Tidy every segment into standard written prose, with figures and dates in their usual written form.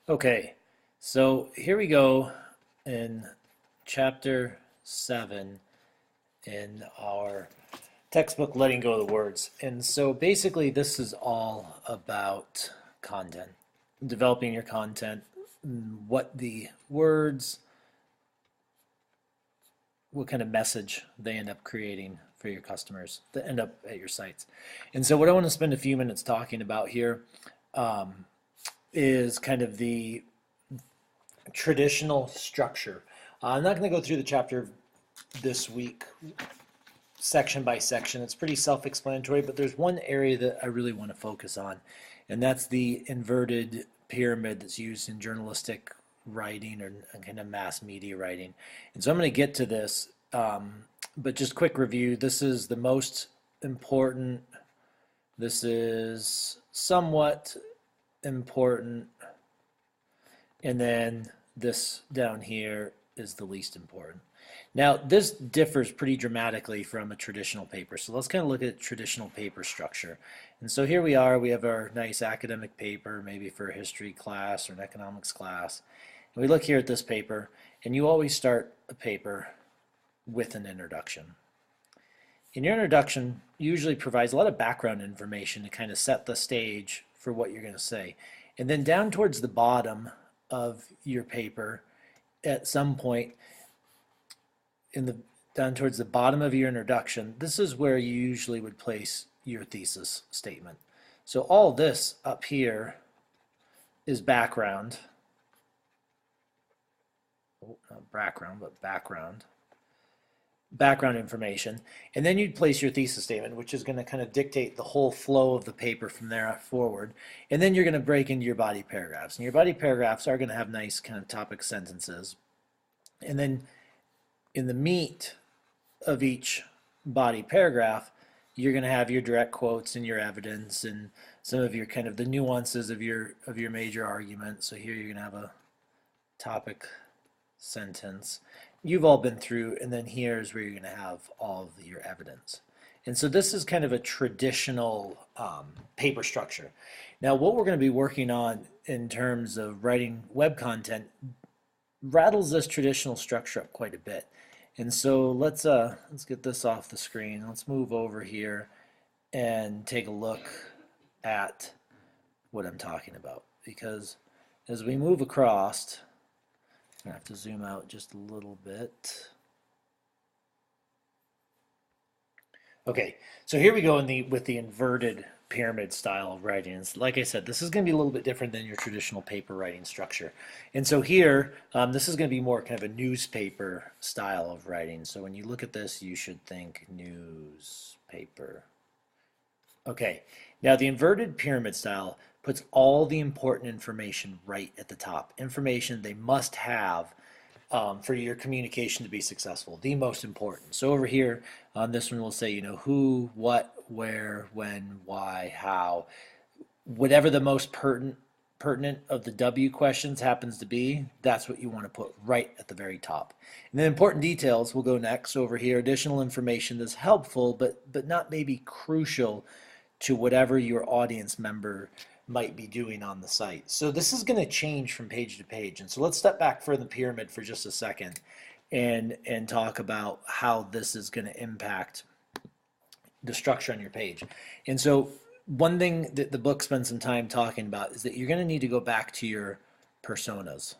Okay, so here we go in chapter 7 in our textbook, Letting Go of the Words. And so basically, this is all about content, developing your content, what the words, what kind of message they end up creating for your customers that end up at your sites. And so, what I want to spend a few minutes talking about here is kind of the traditional structure. I'm not going to go through the chapter this week, section by section. It's pretty self-explanatory, but there's one area that I really want to focus on, and that's the inverted pyramid that's used in journalistic writing or kind of mass media writing. And so I'm going to get to this, but just quick review. This is the most important. This is somewhat important. And then this down here is the least important. Now, this differs pretty dramatically from a traditional paper. So let's kind of look at traditional paper structure. And so here we are, we have our nice academic paper, maybe for a history class or an economics class. And we look here at this paper, and you always start a paper with an introduction. And your introduction usually provides a lot of background information to kind of set the stage for what you're going to say. And then down towards the bottom of your paper, at some point down towards the bottom of your introduction, this is where you usually would place your thesis statement. So all this up here is background. Not background, but background information. And then you'd place your thesis statement, which is going to kind of dictate the whole flow of the paper from there forward. And then you're going to break into your body paragraphs. And your body paragraphs are going to have nice kind of topic sentences. And then in the meat of each body paragraph, you're going to have your direct quotes and your evidence and some of your kind of the nuances of your major argument. So here you're going to have a topic sentence. You've all been through, and then here's where you're going to have all of your evidence. And so this is kind of a traditional paper structure. Now, what we're going to be working on in terms of writing web content rattles this traditional structure up quite a bit. And so let's get this off the screen. Let's move over here and take a look at what I'm talking about. Because as we move across, I'm gonna have to zoom out just a little bit. Okay, so here we go with the inverted pyramid style of writing. And like I said, this is going to be a little bit different than your traditional paper writing structure. And so here, this is going to be more kind of a newspaper style of writing. So when you look at this, you should think newspaper. Okay, now the inverted pyramid style puts all the important information right at the top. Information they must have for your communication to be successful, the most important. So over here on this one, we'll say, you know, who, what, where, when, why, how, whatever the most pertinent of the W questions happens to be, that's what you want to put right at the very top. And then important details will go next over here. Additional information that's helpful, but not maybe crucial to whatever your audience member might be doing on the site. So this is going to change from page to page. And so let's step back for the pyramid for just a second and talk about how this is going to impact the structure on your page. And so one thing that the book spends some time talking about is that you're going to need to go back to your personas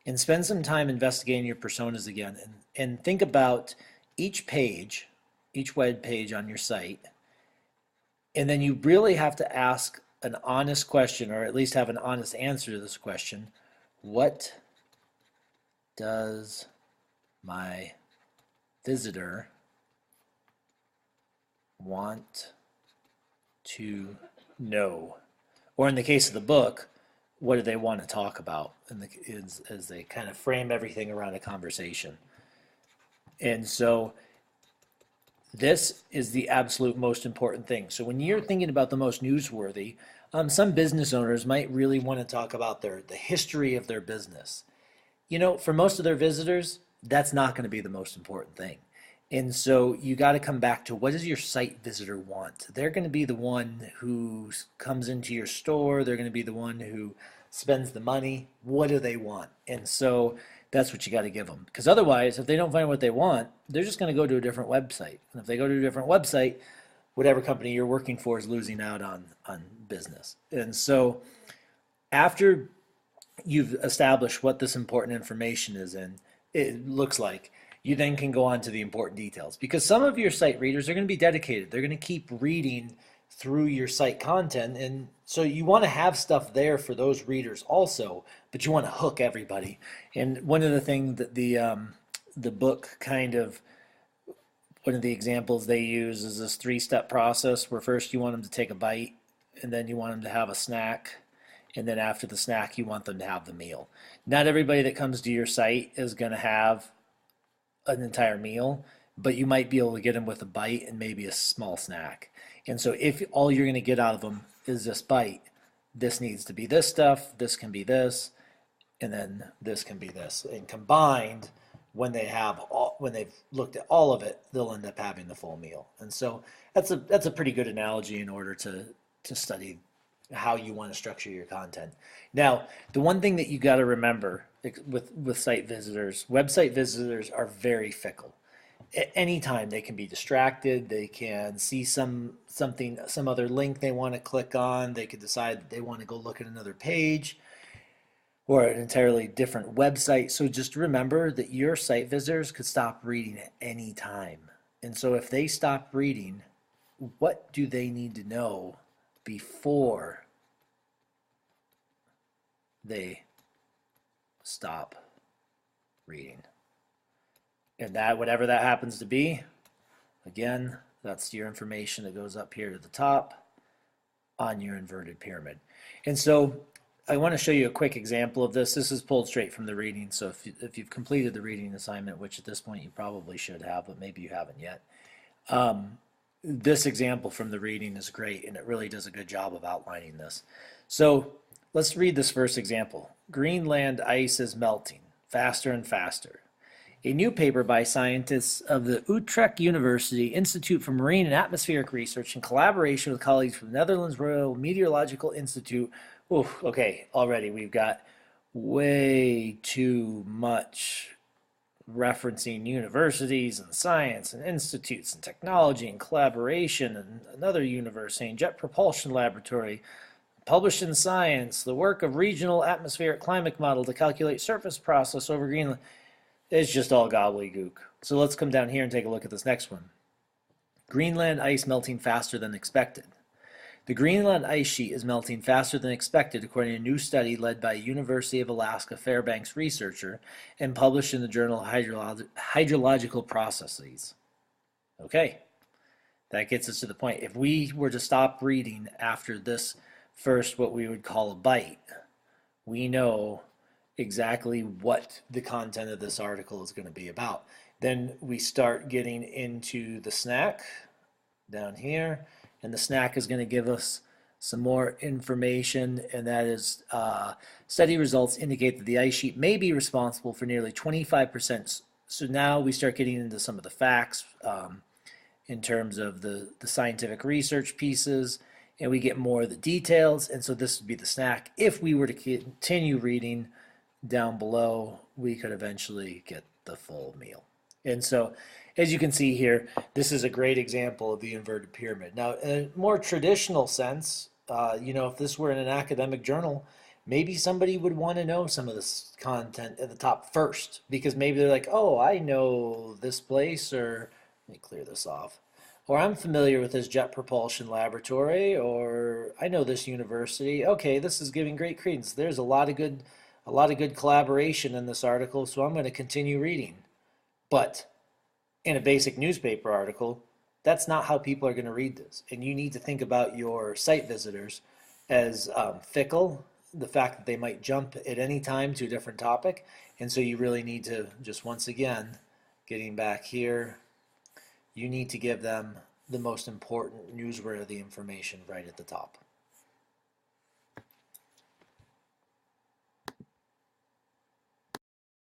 and spend some time investigating your personas again and think about each page, each web page on your site. And then you really have to ask an honest question, or at least have an honest answer to this question. What does my visitor want to know? Or in the case of the book, what do they want to talk about as they kind of frame everything around a conversation? And so this is the absolute most important thing. So when you're thinking about the most newsworthy, some business owners might really want to talk about the history of their business. You know, for most of their visitors, that's not going to be the most important thing. And so you got to come back to, what does your site visitor want? They're going to be the one who comes into your store. They're going to be the one who spends the money, what do they want? And so that's what you got to give them. Because otherwise, if they don't find what they want, they're just going to go to a different website. And if they go to a different website, whatever company you're working for is losing out on business. And so after you've established what this important information is in, it looks like, you then can go on to the important details. Because some of your site readers are going to be dedicated. They're going to keep reading through your site content. And so you want to have stuff there for those readers also, but you want to hook everybody. And one of the things that the book kind of, one of the examples they use is this three-step process where first you want them to take a bite, and then you want them to have a snack, and then after the snack you want them to have the meal. Not everybody that comes to your site is going to have an entire meal, but you might be able to get them with a bite and maybe a small snack. And so if all you're going to get out of them is this bite, this needs to be this stuff, this can be this, and then this can be this. And combined, when they've looked at all of it, they'll end up having the full meal. And so that's a pretty good analogy in order to study how you want to structure your content. Now, the one thing that you got to remember with site visitors, website visitors are very fickle. At any time they can be distracted, they can see some other link they want to click on, they could decide that they want to go look at another page or an entirely different website. So just remember that your site visitors could stop reading at any time. And so if they stop reading, what do they need to know before they stop reading? And that, whatever that happens to be, again, that's your information that goes up here to the top on your inverted pyramid. And so I want to show you a quick example of this. This is pulled straight from the reading. So if you've completed the reading assignment, which at this point you probably should have, but maybe you haven't yet, this example from the reading is great, and it really does a good job of outlining this. So let's read this first example. Greenland ice is melting faster and faster. A new paper by scientists of the Utrecht University Institute for Marine and Atmospheric Research in collaboration with colleagues from the Netherlands Royal Meteorological Institute. Oof, okay, already we've got way too much referencing universities and science and institutes and technology and collaboration, and another university and Jet Propulsion Laboratory published in Science, the work of regional atmospheric climate model to calculate surface process over Greenland. It's just all gobbledygook. So let's come down here and take a look at this next one. Greenland ice melting faster than expected. The Greenland ice sheet is melting faster than expected according to a new study led by a University of Alaska Fairbanks researcher and published in the journal Hydrological Processes. Okay, that gets us to the point. If we were to stop reading after this first, what we would call a bite, we know exactly what the content of this article is going to be about. Then we start getting into the snack down here, and the snack is going to give us some more information, and that is study results indicate that the ice sheet may be responsible for nearly 25%. So now we start getting into some of the facts in terms of the scientific research pieces, and we get more of the details. And so this would be the snack. If we were to continue reading down below, we could eventually get the full meal. And so as you can see here, this is a great example of the inverted pyramid. Now, in a more traditional sense, if this were in an academic journal, maybe somebody would want to know some of this content at the top first, because maybe they're like, oh, I know this place, or let me clear this off, or I'm familiar with this Jet Propulsion Laboratory, or I know this university. Okay, this is giving great credence. There's a lot of good collaboration in this article, so I'm going to continue reading. But in a basic newspaper article, that's not how people are going to read this. And you need to think about your site visitors as fickle, the fact that they might jump at any time to a different topic. And so you really need to, just once again, getting back here, you need to give them the most important newsworthy information right at the top.